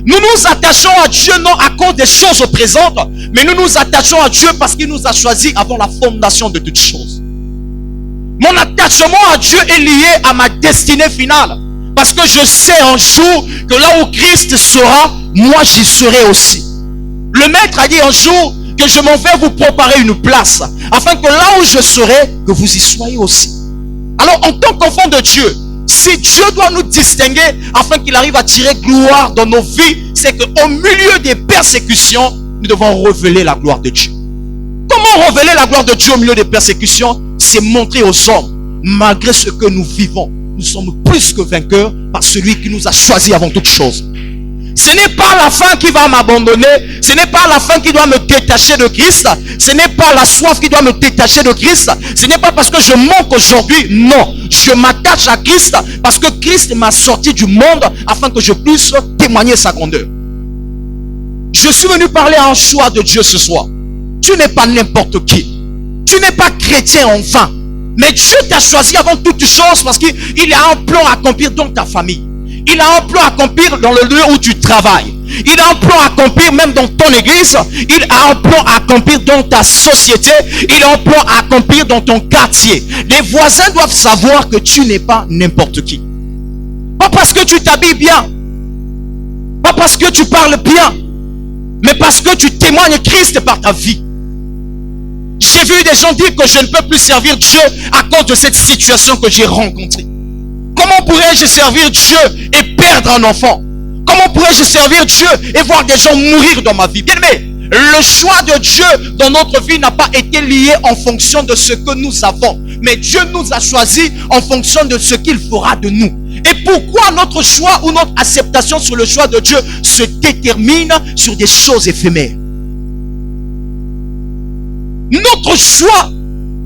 Nous nous attachons à Dieu non à cause des choses présentes, mais nous nous attachons à Dieu parce qu'il nous a choisis avant la fondation de toutes choses. Mon attachement à Dieu est lié à ma destinée finale. Parce que je sais un jour que là où Christ sera, moi j'y serai aussi. Le maître a dit un jour que je m'en vais vous préparer une place, afin que là où je serai, que vous y soyez aussi. Alors en tant qu'enfant de Dieu, si Dieu doit nous distinguer afin qu'il arrive à tirer gloire dans nos vies, c'est qu'au milieu des persécutions, nous devons révéler la gloire de Dieu. Comment révéler la gloire de Dieu au milieu des persécutions? C'est montrer aux hommes, malgré ce que nous vivons, nous sommes plus que vainqueurs par celui qui nous a choisis avant toute chose. Ce n'est pas la faim qui va m'abandonner, ce n'est pas la faim qui doit me détacher de Christ, ce n'est pas la soif qui doit me détacher de Christ, ce n'est pas parce que je manque aujourd'hui, non, je m'attache à Christ parce que Christ m'a sorti du monde afin que je puisse témoigner sa grandeur. Je suis venu parler à un choix de Dieu ce soir. Tu n'es pas n'importe qui, tu n'es pas chrétien en vain, mais Dieu t'a choisi avant toute chose parce qu'il a un plan à accomplir dans ta famille. Il a un plan à accomplir dans le lieu où tu travailles. Il a un plan à accomplir même dans ton église. Il a un plan à accomplir dans ta société. Il a un plan à accomplir dans ton quartier. Les voisins doivent savoir que tu n'es pas n'importe qui. Pas parce que tu t'habilles bien. Pas parce que tu parles bien. Mais parce que tu témoignes Christ par ta vie. J'ai vu des gens dire que je ne peux plus servir Dieu à cause de cette situation que j'ai rencontrée. Comment pourrais-je servir Dieu et perdre un enfant? Comment pourrais-je servir Dieu et voir des gens mourir dans ma vie? Bien aimé, le choix de Dieu dans notre vie n'a pas été lié en fonction de ce que nous avons. Mais Dieu nous a choisis en fonction de ce qu'il fera de nous. Et pourquoi notre choix ou notre acceptation sur le choix de Dieu se détermine sur des choses éphémères? Notre choix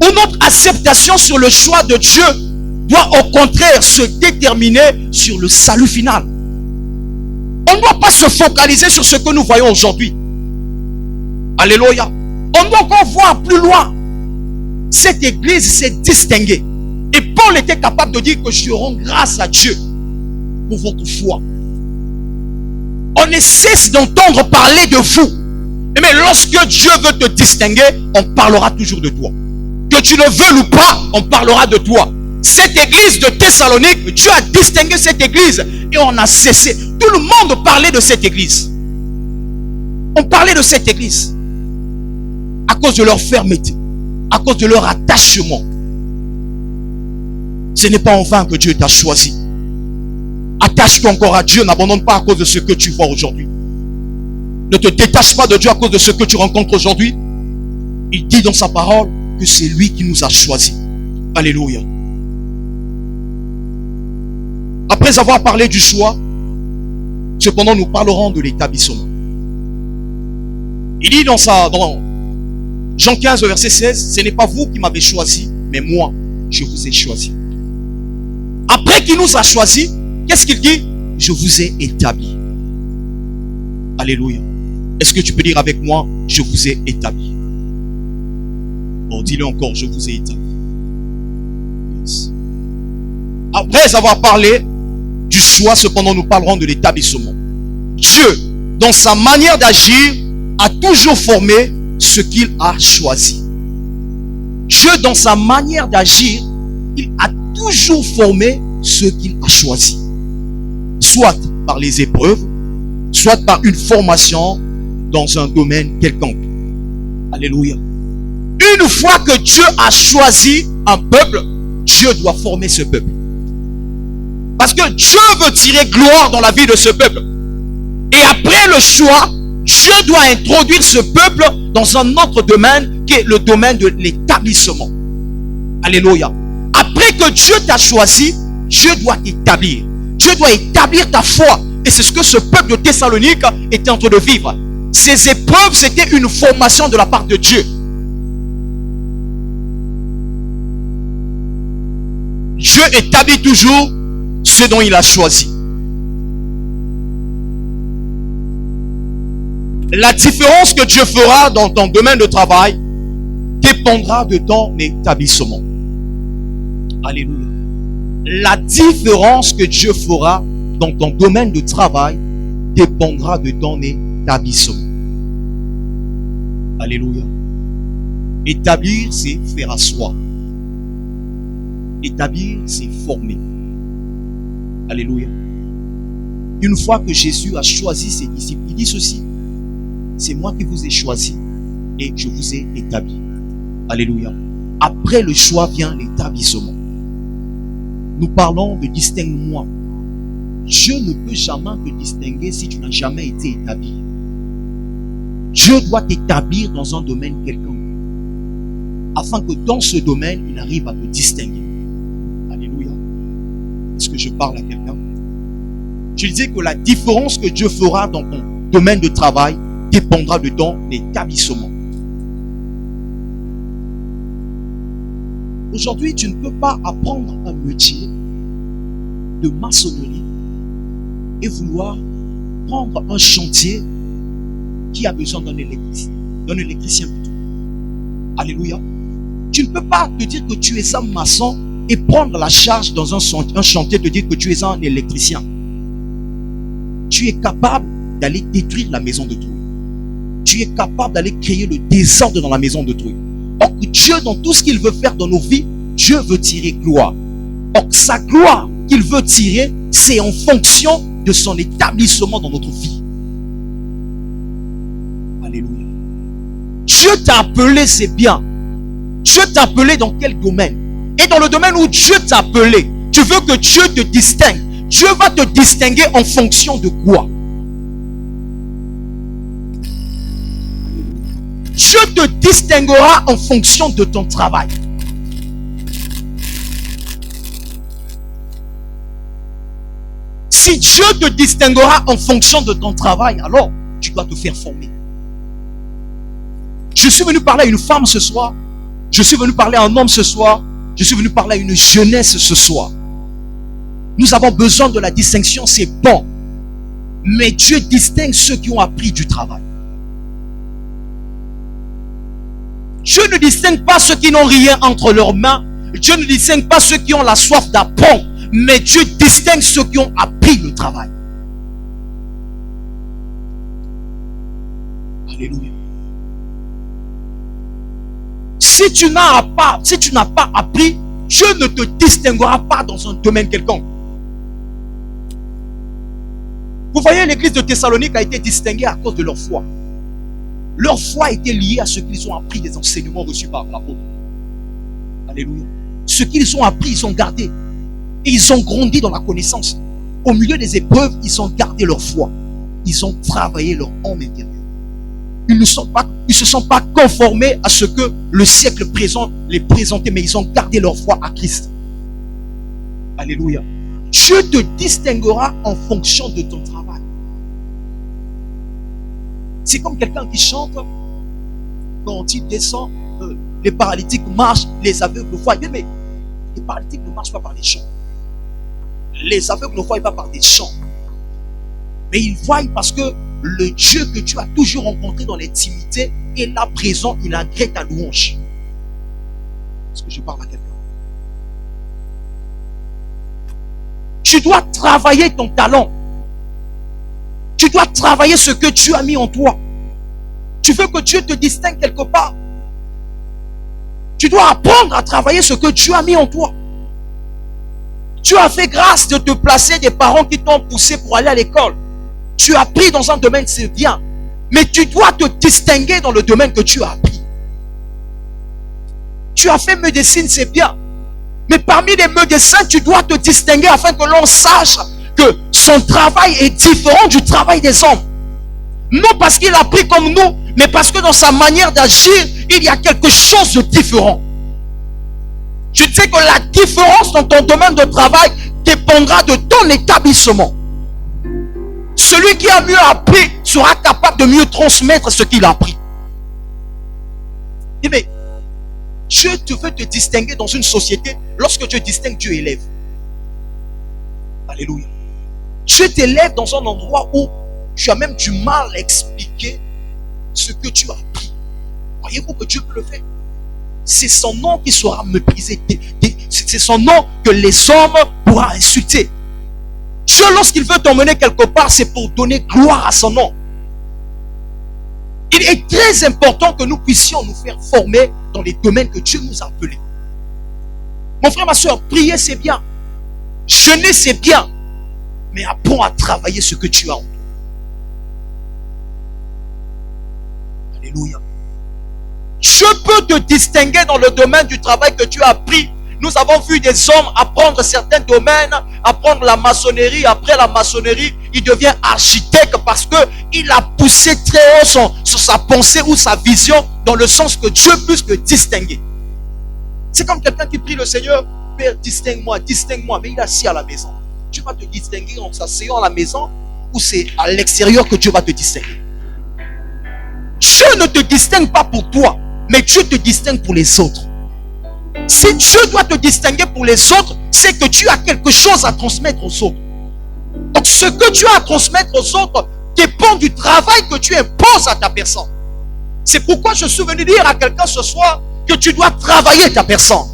ou notre acceptation sur le choix de Dieu doit au contraire se déterminer sur le salut final. On ne doit pas se focaliser sur ce que nous voyons aujourd'hui. Alléluia. On doit encore voir plus loin. Cette église s'est distinguée. Et Paul était capable de dire que je rends grâce à Dieu pour votre foi. On ne cesse d'entendre parler de vous. Mais lorsque Dieu veut te distinguer, on parlera toujours de toi. Que tu le veuilles ou pas, on parlera de toi. Cette église de Thessalonique, Dieu a distingué cette église et on a cessé. Tout le monde parlait de cette église. On parlait de cette église à cause de leur fermeté, à cause de leur attachement. Ce n'est pas en vain que Dieu t'a choisi. Attache-toi encore à Dieu, n'abandonne pas à cause de ce que tu vois aujourd'hui. Ne te détache pas de Dieu à cause de ce que tu rencontres aujourd'hui. Il dit dans sa parole que c'est lui qui nous a choisis. Alléluia. Après avoir parlé du choix, cependant nous parlerons de l'établissement. Il dit dans Jean 15 verset 16, ce n'est pas vous qui m'avez choisi, mais moi je vous ai choisi. Après qu'il nous a choisis, qu'est-ce qu'il dit? Je vous ai établi. Alléluia. Est-ce que tu peux dire avec moi, je vous ai établi? Bon, dis-le encore, je vous ai établi. Yes. Après avoir parlé du choix, cependant nous parlerons de l'établissement. Dieu, dans sa manière d'agir, a toujours formé ce qu'il a choisi. Dieu, dans sa manière d'agir, il a toujours formé ce qu'il a choisi. Soit par les épreuves, soit par une formation dans un domaine quelconque. Alléluia. Une fois que Dieu a choisi un peuple, Dieu doit former ce peuple. Parce que Dieu veut tirer gloire dans la vie de ce peuple. Et après le choix, Dieu doit introduire ce peuple dans un autre domaine qui est le domaine de l'établissement. Alléluia. Après que Dieu t'a choisi, Dieu doit t'établir. Dieu doit établir ta foi. Et c'est ce que ce peuple de Thessalonique était en train de vivre. Ces épreuves, c'était une formation de la part de Dieu. Dieu établit toujours ce dont il a choisi. La différence que Dieu fera dans ton domaine de travail dépendra de ton établissement. Alléluia. La différence que Dieu fera dans ton domaine de travail dépendra de ton établissement. Alléluia. Établir, c'est faire asseoir. Établir, c'est former. Alléluia. Une fois que Jésus a choisi ses disciples, il dit ceci: c'est moi qui vous ai choisi et je vous ai établi. Alléluia. Après le choix vient l'établissement. Nous parlons de distingue-moi. Dieu ne peut jamais te distinguer si tu n'as jamais été établi. Dieu doit t'établir dans un domaine quelconque, afin que dans ce domaine, il arrive à te distinguer. Alléluia. Est-ce que je parle à quelqu'un? Je disais que la différence que Dieu fera dans ton domaine de travail dépendra de ton établissement. Aujourd'hui, tu ne peux pas apprendre un métier de maçonnerie et vouloir prendre un chantier qui a besoin d'un électricien plutôt. Alléluia. Tu ne peux pas te dire que tu es un maçon et prendre la charge dans un chantier, te dire que tu es un électricien. Tu es capable d'aller détruire la maison d'autrui. Tu es capable d'aller créer le désordre dans la maison d'autrui. Or, Dieu, dans tout ce qu'il veut faire dans nos vies, Dieu veut tirer gloire. Or, sa gloire qu'il veut tirer, c'est en fonction de son établissement dans notre vie. Alléluia. Dieu t'a appelé, c'est bien. Dieu t'a appelé dans quel domaine? Et dans le domaine où Dieu t'a appelé, tu veux que Dieu te distingue. Dieu va te distinguer en fonction de quoi? Dieu te distinguera en fonction de ton travail. Si Dieu te distinguera en fonction de ton travail, alors tu dois te faire former. Je suis venu parler à une femme ce soir. Je suis venu parler à un homme ce soir. Je suis venu parler à une jeunesse ce soir. Nous avons besoin de la distinction, c'est bon. Mais Dieu distingue ceux qui ont appris du travail. Dieu ne distingue pas ceux qui n'ont rien entre leurs mains. Dieu ne distingue pas ceux qui ont la soif d'apprendre. Mais Dieu distingue ceux qui ont appris le travail. Alléluia. Si tu n'as pas appris, Dieu ne te distinguera pas dans un domaine quelconque. Vous voyez, l'église de Thessalonique a été distinguée à cause de leur foi. Leur foi était liée à ce qu'ils ont appris des enseignements reçus par l'apôtre. Alléluia. Ce qu'ils ont appris, ils ont gardé. Et ils ont grandi dans la connaissance. Au milieu des épreuves, ils ont gardé leur foi. Ils ont travaillé leur âme intérieure. Ils ne se sont pas conformés à ce que le siècle présent les présentait, mais ils ont gardé leur foi à Christ. Alléluia. Dieu te distinguera en fonction de ton travail. C'est comme quelqu'un qui chante, quand il descend, les paralytiques marchent, les aveugles voient. Mais les paralytiques ne marchent pas par les chants. Les aveugles ne voient pas par des chants. Mais ils voient parce que le Dieu que tu as toujours rencontré dans l'intimité est là présent, il agrée ta louange. Est-ce que je parle à quelqu'un? Tu dois travailler ton talent. Tu dois travailler ce que Dieu a mis en toi. Tu veux que Dieu te distingue quelque part. Tu dois apprendre à travailler ce que Dieu a mis en toi. Tu as fait grâce de te placer des parents qui t'ont poussé pour aller à l'école. Tu as appris dans un domaine, c'est bien. Mais tu dois te distinguer dans le domaine que tu as appris. Tu as fait médecine, c'est bien. Mais parmi les médecins, tu dois te distinguer afin que l'on sache que son travail est différent du travail des hommes. Non parce qu'il a appris comme nous, mais parce que dans sa manière d'agir, il y a quelque chose de différent. Tu sais que la différence dans ton domaine de travail dépendra de ton établissement. Celui qui a mieux appris sera capable de mieux transmettre ce qu'il a appris. Mais Dieu te veut te distinguer dans une société. Lorsque Dieu distingue, Dieu élève. Alléluia. Dieu t'élève dans un endroit où tu as même du mal à expliquer ce que tu as appris. Voyez-vous que Dieu peut le faire? C'est son nom qui sera méprisé. C'est son nom que les hommes pourront insulter. Dieu, lorsqu'il veut t'emmener quelque part, c'est pour donner gloire à son nom. Il est très important que nous puissions nous faire former dans les domaines que Dieu nous a appelés. Mon frère, ma soeur, prier c'est bien. Jeûner c'est bien. Mais apprends à travailler ce que tu as en toi. Alléluia. Dieu peut te distinguer dans le domaine du travail que tu as appris. Nous avons vu des hommes apprendre certains domaines, apprendre la maçonnerie. Après la maçonnerie, il devient architecte parce qu'il a poussé très haut sa pensée ou sa vision dans le sens que Dieu puisse le distinguer. C'est comme quelqu'un qui prie le Seigneur, Père, distingue-moi, distingue-moi. Mais il est assis à la maison. Tu vas te distinguer en s'asseyant à la maison ou c'est à l'extérieur que Dieu va te distinguer? Dieu ne te distingue pas pour toi, mais Dieu te distingue pour les autres. Si Dieu doit te distinguer pour les autres, c'est que tu as quelque chose à transmettre aux autres. Donc ce que tu as à transmettre aux autres dépend du travail que tu imposes à ta personne. C'est pourquoi je suis venu dire à quelqu'un ce soir que tu dois travailler ta personne.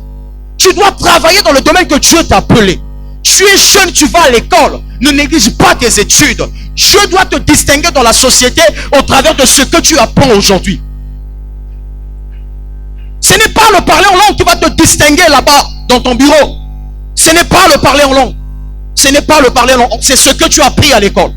Tu dois travailler dans le domaine que Dieu t'a appelé. Tu es jeune, tu vas à l'école. Ne néglige pas tes études. Dieu doit te distinguer dans la société au travers de ce que tu apprends aujourd'hui. Ce n'est pas le parler en langue qui va te distinguer là-bas dans ton bureau. Ce n'est pas le parler en langue. Ce n'est pas le parler en langue. C'est ce que tu as appris à l'école.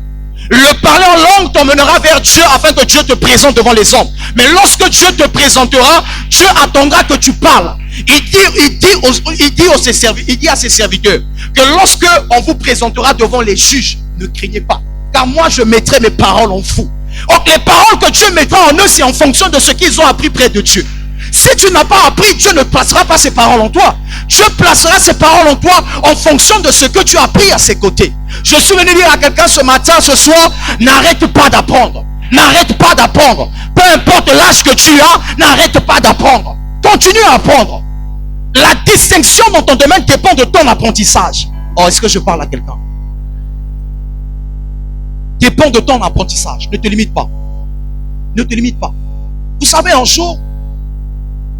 Le parler en langue t'emmènera vers Dieu afin que Dieu te présente devant les hommes. Mais lorsque Dieu te présentera, Dieu attendra que tu parles. Il dit à ses serviteurs que lorsque on vous présentera devant les juges, ne craignez pas, car moi je mettrai mes paroles en vous. Donc les paroles que Dieu mettra en eux, c'est en fonction de ce qu'ils ont appris près de Dieu. Si tu n'as pas appris, Dieu ne placera pas ses paroles en toi. Dieu placera ses paroles en toi en fonction de ce que tu as appris à ses côtés. Je suis venu dire à quelqu'un ce matin, ce soir, n'arrête pas d'apprendre. N'arrête pas d'apprendre. Peu importe l'âge que tu as, n'arrête pas d'apprendre. Continue à apprendre. La distinction dans ton domaine dépend de ton apprentissage. Oh, est-ce que je parle à quelqu'un? Dépend de ton apprentissage. Ne te limite pas. Ne te limite pas. Vous savez, un jour,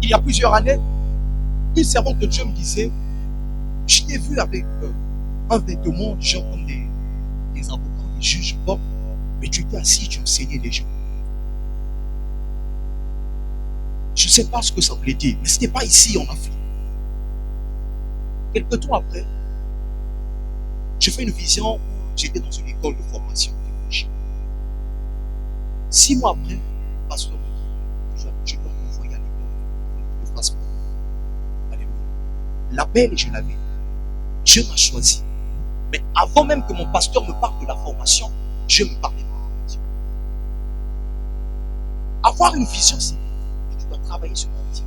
il y a plusieurs années, une servante de Dieu me disait, je t'ai vu avec un vêtement, genre comme des avocats, des juges, bon, mais tu étais assis, tu enseignais les gens. Je ne sais pas ce que ça voulait dire, mais ce n'était pas ici en Afrique. Quelque temps après, j'ai fait une vision où j'étais dans une école de formation théologique. 6 mois après, le pasteur me dit, je dois m'envoyer à l'école de passeport. Alléluia. L'appel, je l'avais. Dieu m'a choisi. Mais avant même que mon pasteur me parle de la formation, Dieu me parlait de la formation. Avoir une vision, c'est que tu dois travailler sur ta vision.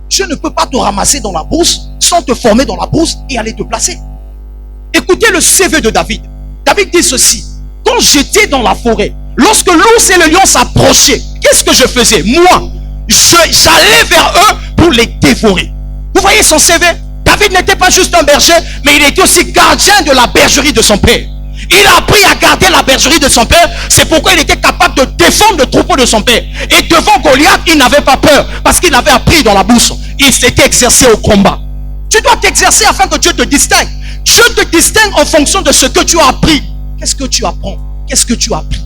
Dieu ne peut pas te ramasser dans la brousse sans te former dans la brousse et aller te placer. Écoutez le CV de David. David dit ceci. Quand j'étais dans la forêt, lorsque l'ours et le lion s'approchaient, qu'est-ce que je faisais? Moi, j'allais vers eux pour les dévorer. Vous voyez son CV? David n'était pas juste un berger, mais il était aussi gardien de la bergerie de son père. Il a appris à garder la bergerie de son père. C'est pourquoi il était capable de défendre le troupeau de son père. Et devant Goliath, il n'avait pas peur. Parce qu'il avait appris dans la bourse. Il s'était exercé au combat. Tu dois t'exercer afin que Dieu te distingue. Dieu te distingue en fonction de ce que tu as appris. Qu'est-ce que tu apprends? Qu'est-ce que tu as appris?